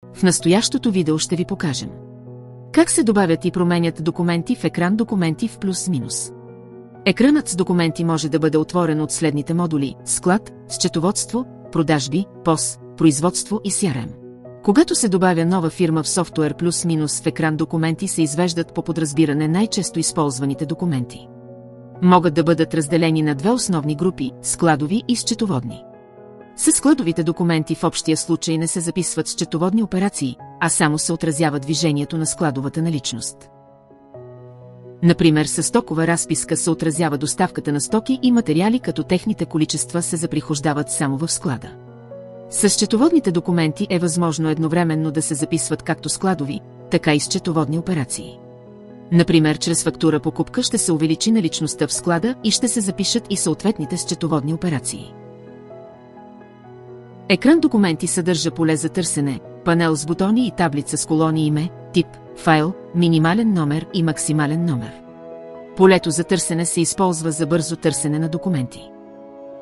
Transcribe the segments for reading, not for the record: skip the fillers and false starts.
В настоящото видео ще ви покажем как се добавят и променят документи в екран документи в плюс-минус. Екранът с документи може да бъде отворен от следните модули: склад, счетоводство, продажби, ПОС, производство и CRM. Когато се добавя нова фирма в софтуер плюс-минус в екран документи се извеждат по подразбиране най-често използваните документи. Могат да бъдат разделени на две основни групи – складови и счетоводни. Със складовите документи в общия случай не се записват счетоводни операции, а само се отразява движението на складовата наличност. Например, със стокова разписка се отразява доставката на стоки и материали, като техните количества се заприхождават само в склада. С счетоводните документи е възможно едновременно да се записват както складови, така и счетоводни операции. Например, чрез фактура покупка ще се увеличи наличността в склада и ще се запишат и съответните счетоводни операции. Екран документи съдържа поле за търсене, панел с бутони и таблица с колони име, тип, файл, минимален номер и максимален номер. Полето за търсене се използва за бързо търсене на документи.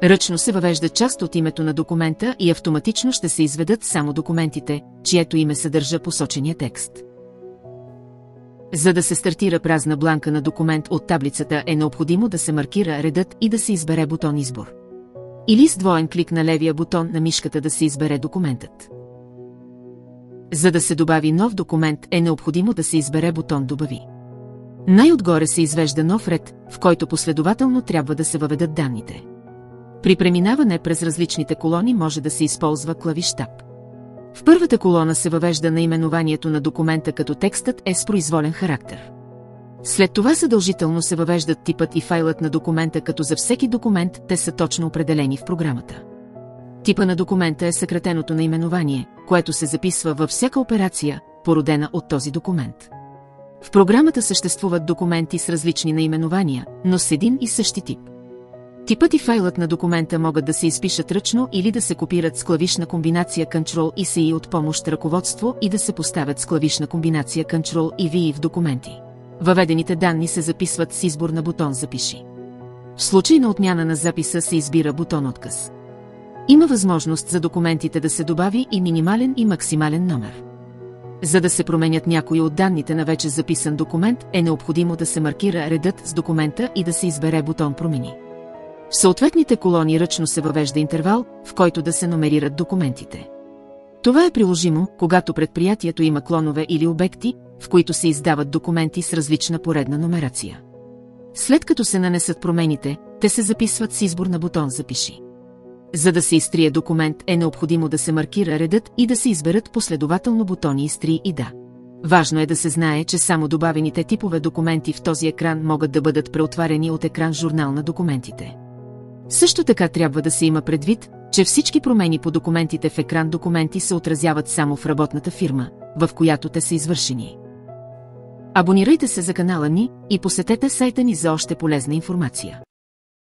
Ръчно се въвежда част от името на документа и автоматично ще се изведат само документите, чието име съдържа посочения текст. За да се стартира празна бланка на документ от таблицата е необходимо да се маркира редът и да се избере бутон избор. Или с двоен клик на левия бутон на мишката да се избере документът. За да се добави нов документ е необходимо да се избере бутон добави. Най-отгоре се извежда нов ред, в който последователно трябва да се въведат данните. При преминаване през различните колони може да се използва клавиш Tab. В първата колона се въвежда наименованието на документа, като текстът е с произволен характер. След това задължително се въвеждат типът и файлът на документа, като за всеки документ те са точно определени в програмата. Типа на документа е съкратеното наименование, което се записва във всяка операция, породена от този документ. В програмата съществуват документи с различни наименования, но с един и същи тип. Типът и файлът на документа могат да се изпишат ръчно или да се копират с клавишна комбинация Ctrl и C от помощ ръководство и да се поставят с клавишна комбинация Ctrl и V в документи. Въведените данни се записват с избор на бутон Запиши. В случай на отмяна на записа се избира бутон Отказ. Има възможност за документите да се добави и минимален и максимален номер. За да се променят някои от данните на вече записан документ, е необходимо да се маркира редът с документа и да се избере бутон Промени. В съответните колони ръчно се въвежда интервал, в който да се номерират документите. Това е приложимо, когато предприятието има клонове или обекти, в които се издават документи с различна поредна номерация. След като се нанесат промените, те се записват с избор на бутон Запиши. За да се изтрие документ е необходимо да се маркира редът и да се изберат последователно бутони Изтри и Да. Важно е да се знае, че само добавените типове документи в този екран могат да бъдат преотварени от екран журнал на документите. Също така трябва да се има предвид, че всички промени по документите в екран документи се отразяват само в работната фирма, в която те са извършени. Абонирайте се за канала ни и посетете сайта ни за още полезна информация.